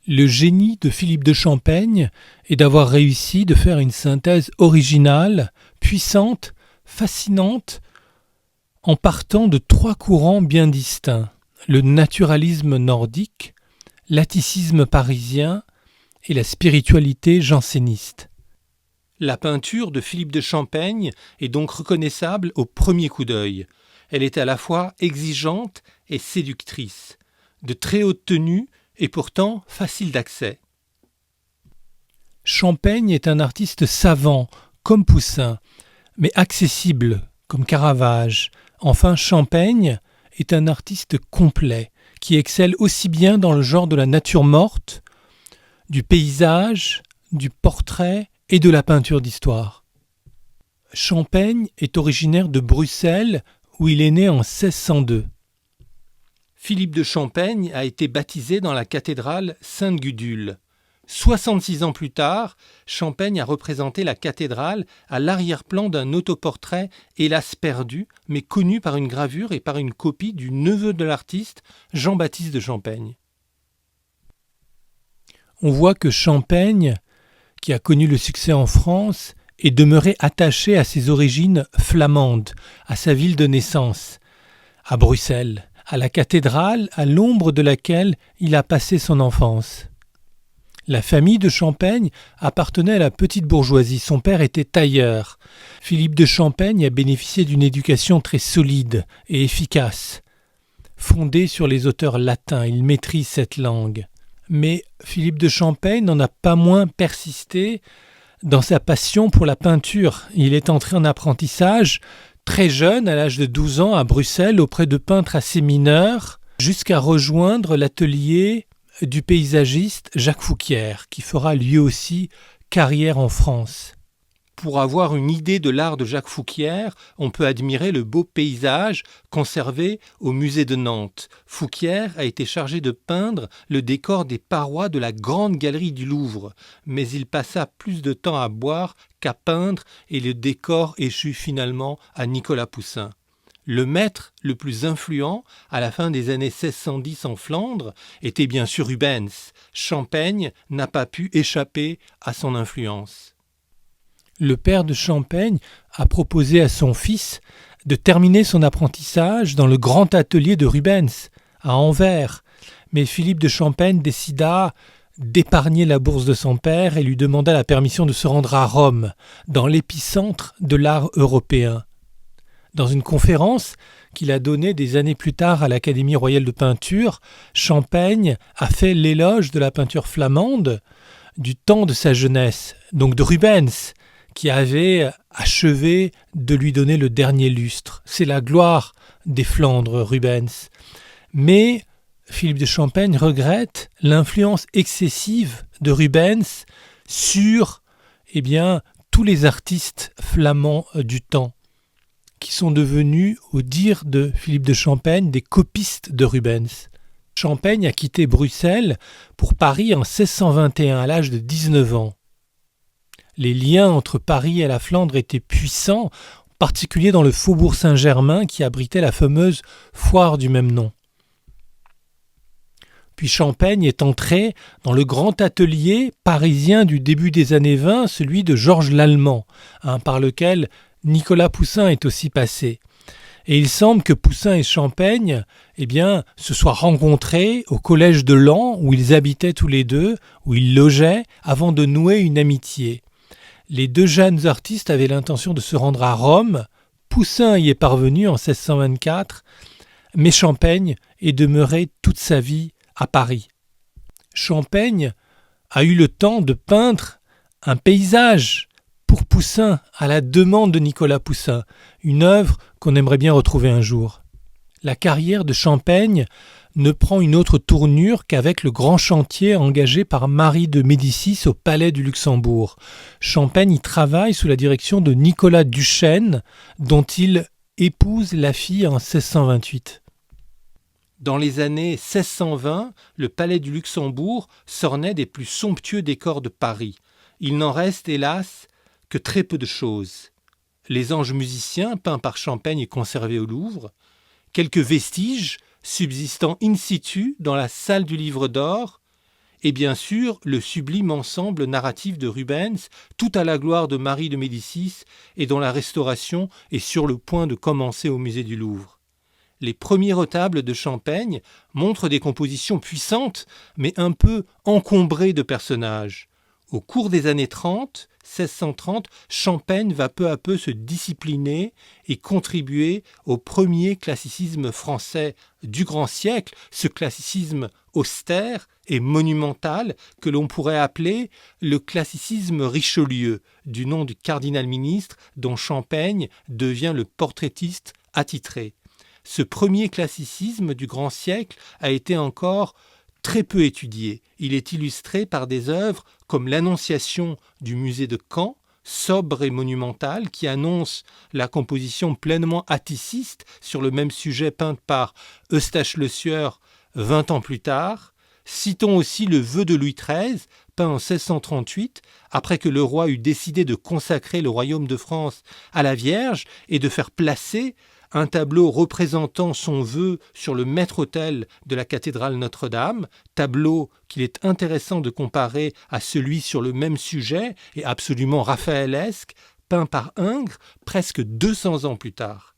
Le génie de Philippe de Champaigne est d'avoir réussi de faire une synthèse originale, puissante, fascinante, en partant de trois courants bien distincts: le naturalisme nordique, l'atticisme parisien et la spiritualité janséniste. La peinture de Philippe de Champaigne est donc reconnaissable au premier coup d'œil. Elle est à la fois exigeante et séductrice, de très haute tenue et pourtant facile d'accès. Champaigne est un artiste savant, comme Poussin, mais accessible, comme Caravage. Enfin, Champaigne est un artiste complet, qui excelle aussi bien dans le genre de la nature morte, du paysage, du portrait et de la peinture d'histoire. Champaigne est originaire de Bruxelles, où il est né en 1602. Philippe de Champaigne a été baptisé dans la cathédrale Sainte-Gudule. 66 ans plus tard, Champaigne a représenté la cathédrale à l'arrière-plan d'un autoportrait hélas perdu, mais connu par une gravure et par une copie du neveu de l'artiste, Jean-Baptiste de Champaigne. On voit que Champaigne, qui a connu le succès en France, est demeuré attaché à ses origines flamandes, à sa ville de naissance, à Bruxelles, à la cathédrale à l'ombre de laquelle il a passé son enfance. La famille de Champaigne appartenait à la petite bourgeoisie. Son père était tailleur. Philippe de Champaigne a bénéficié d'une éducation très solide et efficace. Fondée sur les auteurs latins, il maîtrise cette langue. Mais Philippe de Champaigne n'en a pas moins persisté dans sa passion pour la peinture. Il est entré en apprentissage très jeune, à l'âge de 12 ans, à Bruxelles, auprès de peintres assez mineurs, jusqu'à rejoindre l'atelier du paysagiste Jacques Fouquière, qui fera lui aussi carrière en France. Pour avoir une idée de l'art de Jacques Fouquière, on peut admirer le beau paysage conservé au musée de Nantes. Fouquière a été chargé de peindre le décor des parois de la grande galerie du Louvre, mais il passa plus de temps à boire qu'à peindre et le décor échut finalement à Nicolas Poussin. Le maître le plus influent à la fin des années 1610 en Flandre était bien sûr Rubens. Champaigne n'a pas pu échapper à son influence. Le père de Champaigne a proposé à son fils de terminer son apprentissage dans le grand atelier de Rubens, à Anvers. Mais Philippe de Champaigne décida d'épargner la bourse de son père et lui demanda la permission de se rendre à Rome, dans l'épicentre de l'art européen. Dans une conférence qu'il a donnée des années plus tard à l'Académie royale de peinture, Champaigne a fait l'éloge de la peinture flamande du temps de sa jeunesse, donc de Rubens, qui avait achevé de lui donner le dernier lustre. C'est la gloire des Flandres, Rubens. Mais Philippe de Champaigne regrette l'influence excessive de Rubens sur tous les artistes flamands du temps, qui sont devenus, au dire de Philippe de Champaigne, des copistes de Rubens. Champaigne a quitté Bruxelles pour Paris en 1621, à l'âge de 19 ans. Les liens entre Paris et la Flandre étaient puissants, en particulier dans le faubourg Saint-Germain qui abritait la fameuse foire du même nom. Puis Champaigne est entré dans le grand atelier parisien du début des années 20, celui de Georges Lallemand, par lequel Nicolas Poussin est aussi passé. Et il semble que Poussin et Champaigne se soient rencontrés au collège de Laon, où ils habitaient tous les deux, où ils logeaient, avant de nouer une amitié. Les deux jeunes artistes avaient l'intention de se rendre à Rome. Poussin y est parvenu en 1624, mais Champaigne est demeuré toute sa vie à Paris. Champaigne a eu le temps de peindre un paysage pour Poussin, à la demande de Nicolas Poussin, une œuvre qu'on aimerait bien retrouver un jour. La carrière de Champaigne ne prend une autre tournure qu'avec le grand chantier engagé par Marie de Médicis au Palais du Luxembourg. Champaigne y travaille sous la direction de Nicolas Duchesne, dont il épouse la fille en 1628. Dans les années 1620, le Palais du Luxembourg s'ornait des plus somptueux décors de Paris. Il n'en reste, hélas, que très peu de choses. Les anges musiciens, peints par Champaigne et conservés au Louvre, quelques vestiges subsistant in situ dans la salle du Livre d'Or, et bien sûr le sublime ensemble narratif de Rubens, tout à la gloire de Marie de Médicis et dont la restauration est sur le point de commencer au musée du Louvre. Les premiers retables de Champaigne montrent des compositions puissantes, mais un peu encombrées de personnages. Au cours des années 1630, Champaigne va peu à peu se discipliner et contribuer au premier classicisme français du grand siècle, ce classicisme austère et monumental que l'on pourrait appeler le classicisme Richelieu, du nom du cardinal-ministre dont Champaigne devient le portraitiste attitré. Ce premier classicisme du grand siècle a été encore très peu étudié. Il est illustré par des œuvres comme l'Annonciation du musée de Caen, sobre et monumentale, qui annonce la composition pleinement atticiste sur le même sujet peinte par Eustache Le Sueur 20 ans plus tard. Citons aussi le vœu de Louis XIII, peint en 1638, après que le roi eut décidé de consacrer le royaume de France à la Vierge et de faire placer un tableau représentant son vœu sur le maître-autel de la cathédrale Notre-Dame, tableau qu'il est intéressant de comparer à celui sur le même sujet et absolument raphaëlesque, peint par Ingres presque 200 ans plus tard.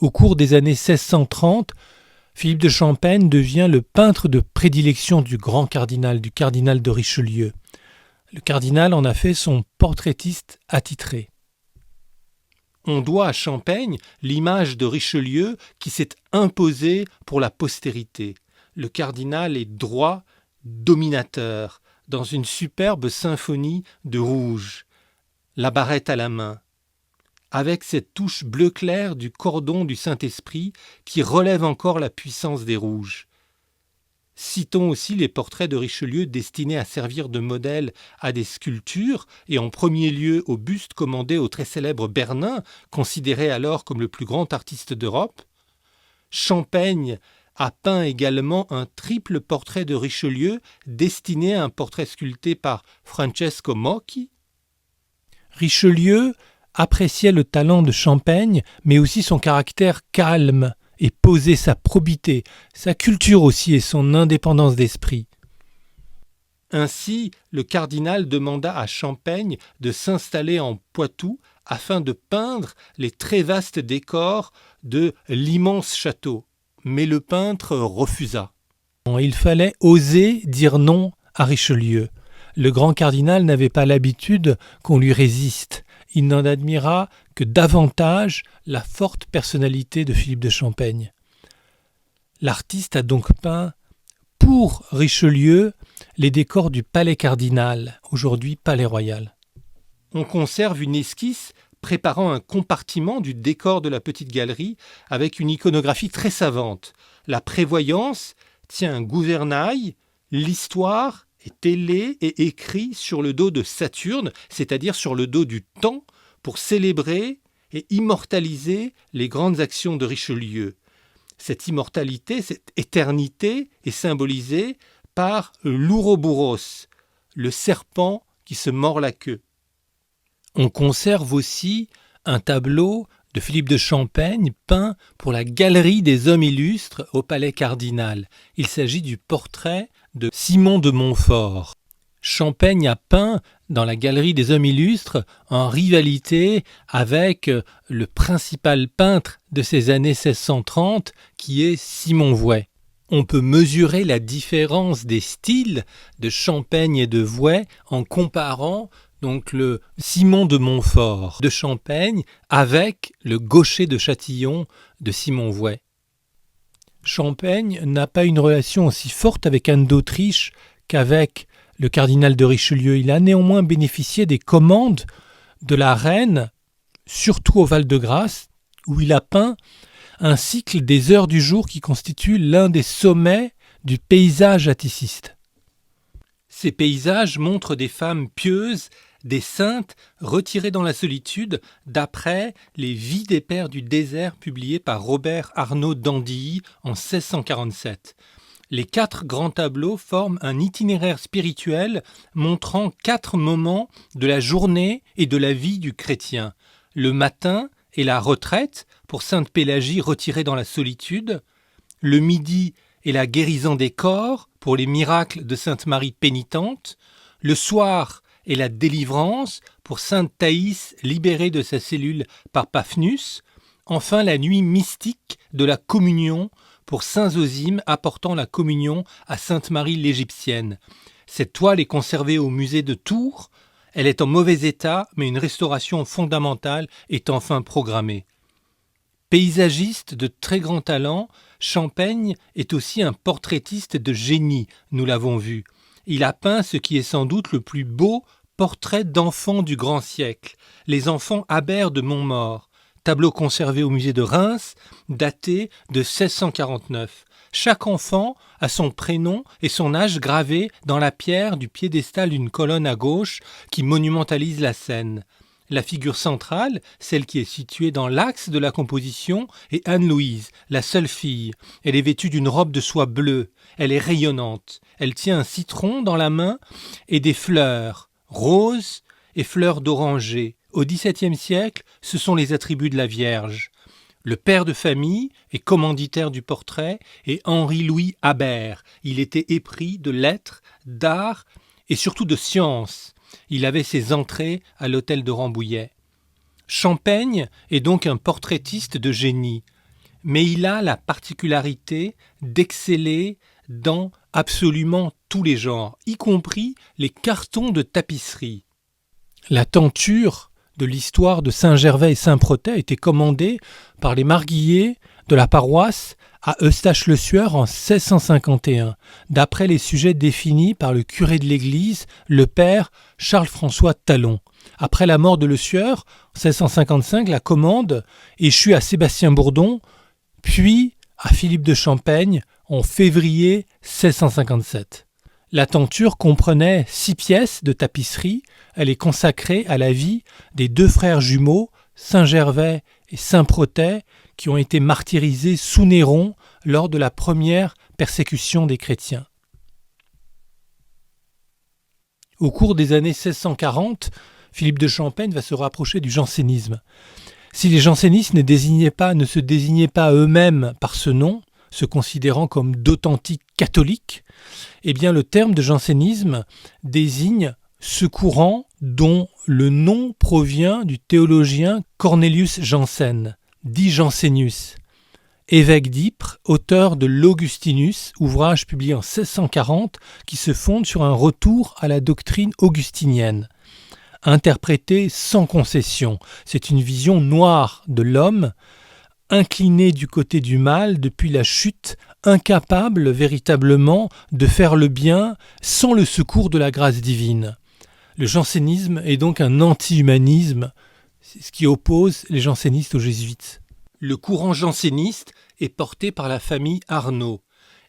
Au cours des années 1630, Philippe de Champaigne devient le peintre de prédilection du grand cardinal, du cardinal de Richelieu. Le cardinal en a fait son portraitiste attitré. On doit à Champaigne l'image de Richelieu qui s'est imposée pour la postérité. Le cardinal est droit, dominateur, dans une superbe symphonie de rouge, la barrette à la main, avec cette touche bleu clair du cordon du Saint-Esprit qui relève encore la puissance des rouges. Citons aussi les portraits de Richelieu destinés à servir de modèle à des sculptures, et en premier lieu au buste commandé au très célèbre Bernin, considéré alors comme le plus grand artiste d'Europe. Champaigne a peint également un triple portrait de Richelieu destiné à un portrait sculpté par Francesco Mocchi. Richelieu appréciait le talent de Champaigne, mais aussi son caractère calme et posé, sa probité, sa culture aussi et son indépendance d'esprit. Ainsi, le cardinal demanda à Champaigne de s'installer en Poitou afin de peindre les très vastes décors de l'immense château. Mais le peintre refusa. Il fallait oser dire non à Richelieu. Le grand cardinal n'avait pas l'habitude qu'on lui résiste. Il n'en admira que davantage la forte personnalité de Philippe de Champaigne. L'artiste a donc peint pour Richelieu les décors du Palais Cardinal, aujourd'hui Palais Royal. On conserve une esquisse préparant un compartiment du décor de la petite galerie avec une iconographie très savante. La prévoyance tient un gouvernail, l'histoire est ailée et écrit sur le dos de Saturne, c'est-à-dire sur le dos du temps, pour célébrer et immortaliser les grandes actions de Richelieu. Cette immortalité, cette éternité est symbolisée par l'Ouroboros, le serpent qui se mord la queue. On conserve aussi un tableau de Philippe de Champaigne peint pour la Galerie des Hommes Illustres au Palais Cardinal. Il s'agit du portrait de Simon de Montfort. Champaigne a peint dans la Galerie des Hommes Illustres en rivalité avec le principal peintre de ces années 1630 qui est Simon Vouet. On peut mesurer la différence des styles de Champaigne et de Vouet en comparant donc le Simon de Montfort de Champaigne avec le Gaucher de Châtillon de Simon Vouet. Champaigne n'a pas une relation aussi forte avec Anne d'Autriche qu'avec le cardinal de Richelieu. Il a néanmoins bénéficié des commandes de la reine, surtout au Val-de-Grâce, où il a peint un cycle des heures du jour qui constitue l'un des sommets du paysage atticiste. Ces paysages montrent des femmes pieuses, des saintes retirées dans la solitude d'après les Vies des pères du désert publiées par Robert Arnauld d'Andilly en 1647. Les 4 grands tableaux forment un itinéraire spirituel montrant 4 moments de la journée et de la vie du chrétien. Le matin et la retraite pour Sainte Pélagie retirée dans la solitude, le midi et la guérison des corps pour les miracles de Sainte Marie pénitente, le soir et la délivrance pour Sainte Thaïs libérée de sa cellule par Paphnus, enfin la nuit mystique de la communion pour Saint Zosime apportant la communion à Sainte Marie l'Égyptienne. Cette toile est conservée au musée de Tours. Elle est en mauvais état, mais une restauration fondamentale est enfin programmée. Paysagiste de très grand talent, Champaigne est aussi un portraitiste de génie, nous l'avons vu. Il a peint ce qui est sans doute le plus beau portrait d'enfants du grand siècle, les enfants Habert de Montmaur, tableau conservé au musée de Reims, daté de 1649. Chaque enfant a son prénom et son âge gravé dans la pierre du piédestal d'une colonne à gauche qui monumentalise la scène. La figure centrale, celle qui est située dans l'axe de la composition, est Anne-Louise, la seule fille. Elle est vêtue d'une robe de soie bleue. Elle est rayonnante. Elle tient un citron dans la main et des fleurs, roses et fleurs d'oranger. Au XVIIe siècle, ce sont les attributs de la Vierge. Le père de famille et commanditaire du portrait est Henri-Louis Habert. Il était épris de lettres, d'art et surtout de sciences. Il avait ses entrées à l'hôtel de Rambouillet. Champaigne est donc un portraitiste de génie, mais il a la particularité d'exceller dans absolument tous les genres, y compris les cartons de tapisserie. La tenture de l'histoire de Saint-Gervais et Saint-Protais était commandée par les marguilliers de la paroisse à Eustache-le-Sueur en 1651, d'après les sujets définis par le curé de l'église, le père Charles-François Talon. Après la mort de Le Sueur, en 1655, la commande échut à Sébastien Bourdon, puis à Philippe de Champaigne en février 1657. La tenture comprenait 6 pièces de tapisserie. Elle est consacrée à la vie des 2 frères jumeaux, Saint-Gervais et Saint-Protais, qui ont été martyrisés sous Néron lors de la première persécution des chrétiens. Au cours des années 1640, Philippe de Champaigne va se rapprocher du jansénisme. Si les jansénistes ne se désignaient pas eux-mêmes par ce nom, se considérant comme d'authentiques catholiques, eh bien le terme de jansénisme désigne ce courant dont le nom provient du théologien Cornelius Jansen, dit Jansénius, évêque d'Ypres, auteur de l'Augustinus, ouvrage publié en 1640 qui se fonde sur un retour à la doctrine augustinienne. Interprété sans concession, c'est une vision noire de l'homme, incliné du côté du mal depuis la chute, incapable véritablement de faire le bien sans le secours de la grâce divine. Le jansénisme est donc un anti-humanisme, c'est ce qui oppose les jansénistes aux jésuites. Le courant janséniste est porté par la famille Arnaud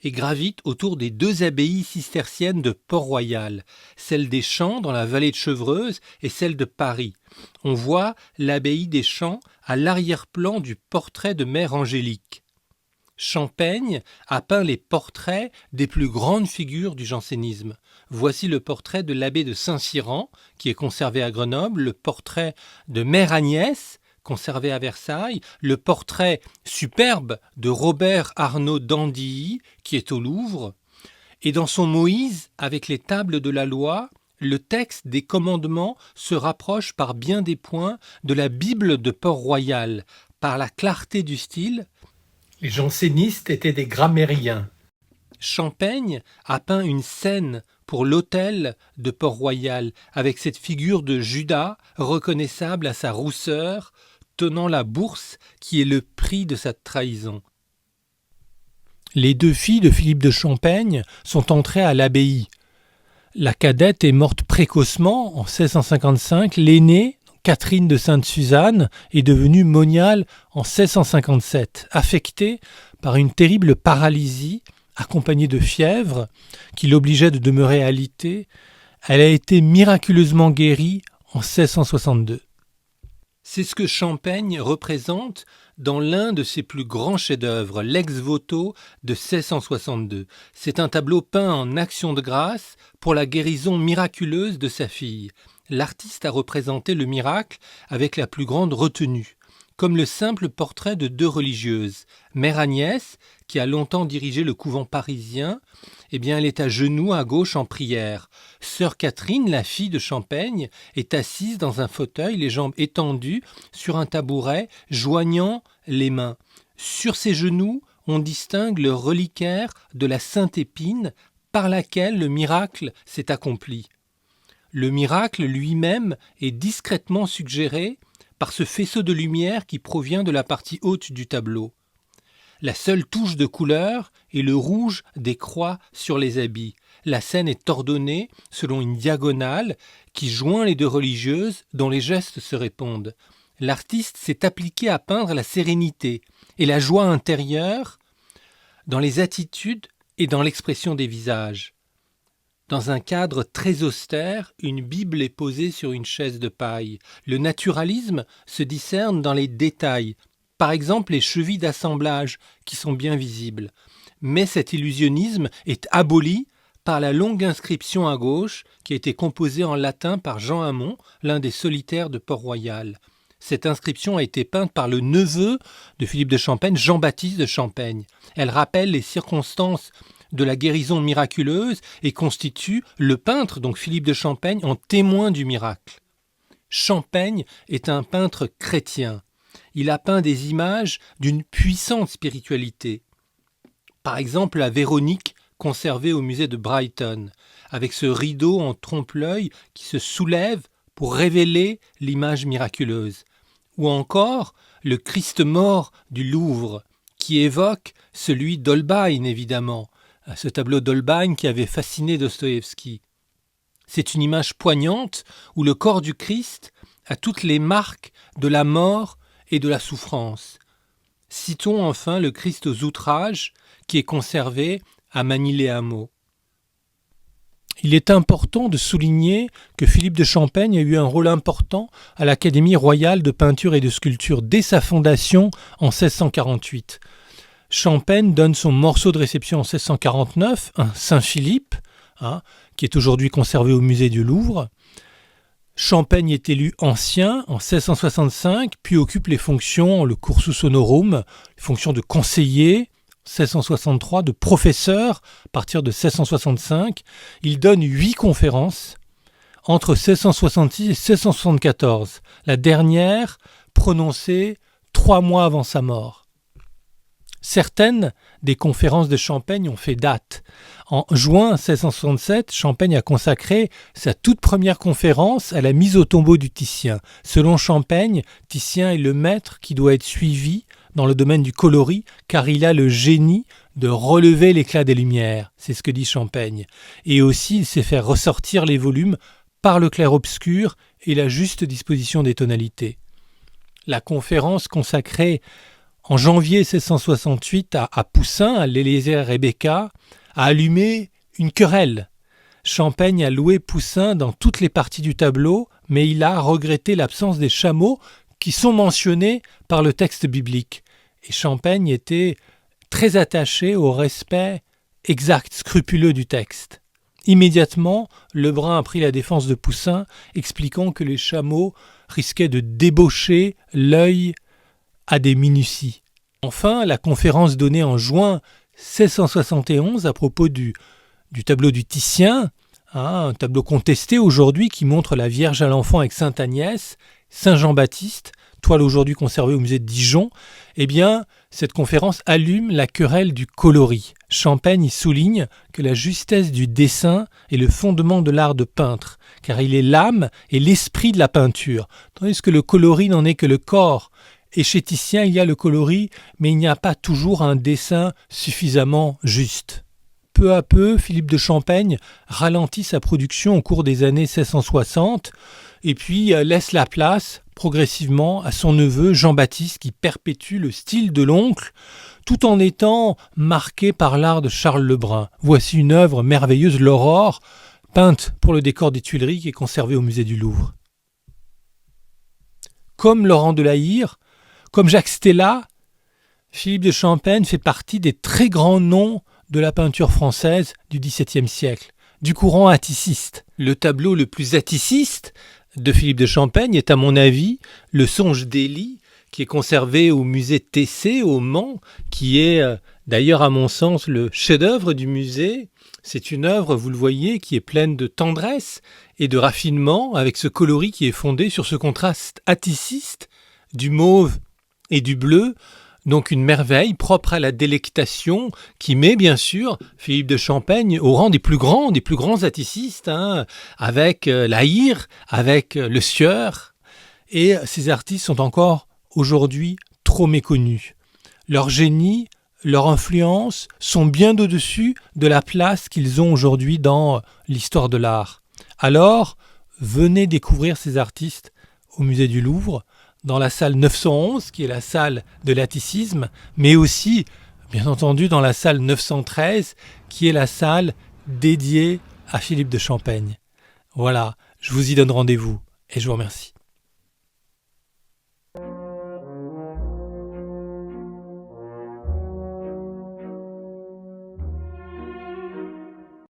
et gravite autour des 2 abbayes cisterciennes de Port-Royal, celle des Champs dans la vallée de Chevreuse et celle de Paris. On voit l'abbaye des Champs à l'arrière-plan du portrait de Mère Angélique. Champaigne a peint les portraits des plus grandes figures du jansénisme. Voici le portrait de l'abbé de Saint-Cyran, qui est conservé à Grenoble, le portrait de Mère Agnès, conservé à Versailles, le portrait superbe de Robert Arnaud d'Andilly, qui est au Louvre, et dans son Moïse, avec les tables de la loi, le texte des commandements se rapproche par bien des points de la Bible de Port-Royal, par la clarté du style. Les jansénistes étaient des grammairiens. Champaigne a peint une scène pour l'autel de Port-Royal, avec cette figure de Judas reconnaissable à sa rousseur, tenant la bourse qui est le prix de sa trahison. Les 2 filles de Philippe de Champaigne sont entrées à l'abbaye. La cadette est morte précocement en 1655. L'aînée, Catherine de Sainte-Suzanne, est devenue moniale en 1657, affectée par une terrible paralysie, accompagnée de fièvre, qui l'obligeait de demeurer alitée. Elle a été miraculeusement guérie en 1662. C'est ce que Champaigne représente dans l'un de ses plus grands chefs-d'œuvre, l'Ex-Voto de 1662. C'est un tableau peint en action de grâce pour la guérison miraculeuse de sa fille. L'artiste a représenté le miracle avec la plus grande retenue. comme le simple portrait de deux religieuses. Mère Agnès, qui a longtemps dirigé le couvent parisien, elle est à genoux à gauche en prière. Sœur Catherine, la fille de Champaigne, est assise dans un fauteuil, les jambes étendues, sur un tabouret, joignant les mains. Sur ses genoux, on distingue le reliquaire de la Sainte Épine par laquelle le miracle s'est accompli. Le miracle lui-même est discrètement suggéré par ce faisceau de lumière qui provient de la partie haute du tableau. La seule touche de couleur est le rouge des croix sur les habits. La scène est ordonnée selon une diagonale qui joint les deux religieuses dont les gestes se répondent. L'artiste s'est appliqué à peindre la sérénité et la joie intérieure dans les attitudes et dans l'expression des visages. Dans un cadre très austère, une Bible est posée sur une chaise de paille. Le naturalisme se discerne dans les détails, par exemple les chevilles d'assemblage qui sont bien visibles. Mais cet illusionnisme est aboli par la longue inscription à gauche qui a été composée en latin par Jean Hamon, l'un des solitaires de Port-Royal. Cette inscription a été peinte par le neveu de Philippe de Champaigne, Jean-Baptiste de Champaigne. Elle rappelle les circonstances de la guérison miraculeuse et constitue le peintre, donc Philippe de Champaigne, en témoin du miracle. Champaigne est un peintre chrétien. Il a peint des images d'une puissante spiritualité. Par exemple, la Véronique, conservée au musée de Brighton, avec ce rideau en trompe-l'œil qui se soulève pour révéler l'image miraculeuse. Ou encore, le Christ mort du Louvre, qui évoque celui d'Holbein, évidemment, ce tableau d'Holbein qui avait fasciné Dostoïevski. C'est une image poignante où le corps du Christ a toutes les marques de la mort et de la souffrance. Citons enfin le Christ aux outrages qui est conservé à Manille-les-Hameaux. Il est important de souligner que Philippe de Champaigne a eu un rôle important à l'Académie royale de peinture et de sculpture dès sa fondation en 1648. Champaigne donne son morceau de réception en 1649, un Saint-Philippe, qui est aujourd'hui conservé au musée du Louvre. Champaigne est élu ancien en 1665, puis occupe les fonctions, le cursus honorum, les fonctions de conseiller, 1663, de professeur à partir de 1665. Il donne 8 conférences entre 1666 et 1674, la dernière prononcée 3 mois avant sa mort. Certaines des conférences de Champaigne ont fait date. En juin 1667, Champaigne a consacré sa toute première conférence à la mise au tombeau du Titien. Selon Champaigne, Titien est le maître qui doit être suivi dans le domaine du coloris, car il a le génie de relever l'éclat des lumières. C'est ce que dit Champaigne. Et aussi, il sait faire ressortir les volumes par le clair-obscur et la juste disposition des tonalités. La conférence consacrée en janvier 1668 à Poussin, à l'Élysée Rebecca, a allumé une querelle. Champaigne a loué Poussin dans toutes les parties du tableau, mais il a regretté l'absence des chameaux qui sont mentionnés par le texte biblique. Et Champaigne était très attaché au respect exact, scrupuleux du texte. Immédiatement, Lebrun a pris la défense de Poussin, expliquant que les chameaux risquaient de débaucher l'œil à des minuties. Enfin, la conférence donnée en juin 1671 à propos du tableau du Titien, un tableau contesté aujourd'hui qui montre la Vierge à l'enfant avec Sainte Agnès, Saint Jean-Baptiste, toile aujourd'hui conservée au musée de Dijon, cette conférence allume la querelle du coloris. Champaigne y souligne que la justesse du dessin est le fondement de l'art de peintre, car il est l'âme et l'esprit de la peinture, tandis que le coloris n'en est que le corps. Et chez Titien, il y a le coloris, mais il n'y a pas toujours un dessin suffisamment juste. Peu à peu, Philippe de Champaigne ralentit sa production au cours des années 1660 et puis laisse la place progressivement à son neveu Jean-Baptiste qui perpétue le style de l'oncle tout en étant marqué par l'art de Charles Lebrun. Voici une œuvre merveilleuse, l'Aurore, peinte pour le décor des Tuileries qui est conservée au musée du Louvre. Comme Laurent de La Hire, comme Jacques Stella, Philippe de Champaigne fait partie des très grands noms de la peinture française du XVIIe siècle, du courant atticiste. Le tableau le plus atticiste de Philippe de Champaigne est à mon avis le Songe d'Élie, qui est conservé au musée Tessé au Mans, qui est d'ailleurs à mon sens le chef-d'œuvre du musée. C'est une œuvre, vous le voyez, qui est pleine de tendresse et de raffinement, avec ce coloris qui est fondé sur ce contraste atticiste du mauve et du bleu. Donc une merveille propre à la délectation qui met bien sûr Philippe de Champaigne au rang des plus grands atticistes, avec la Hire, avec le Sieur. Et ces artistes sont encore aujourd'hui trop méconnus. Leur génie, leur influence sont bien au-dessus de la place qu'ils ont aujourd'hui dans l'histoire de l'art. Alors, venez découvrir ces artistes au musée du Louvre, dans la salle 911, qui est la salle de l'atticisme, mais aussi, bien entendu, dans la salle 913, qui est la salle dédiée à Philippe de Champaigne. Voilà, je vous y donne rendez-vous et je vous remercie.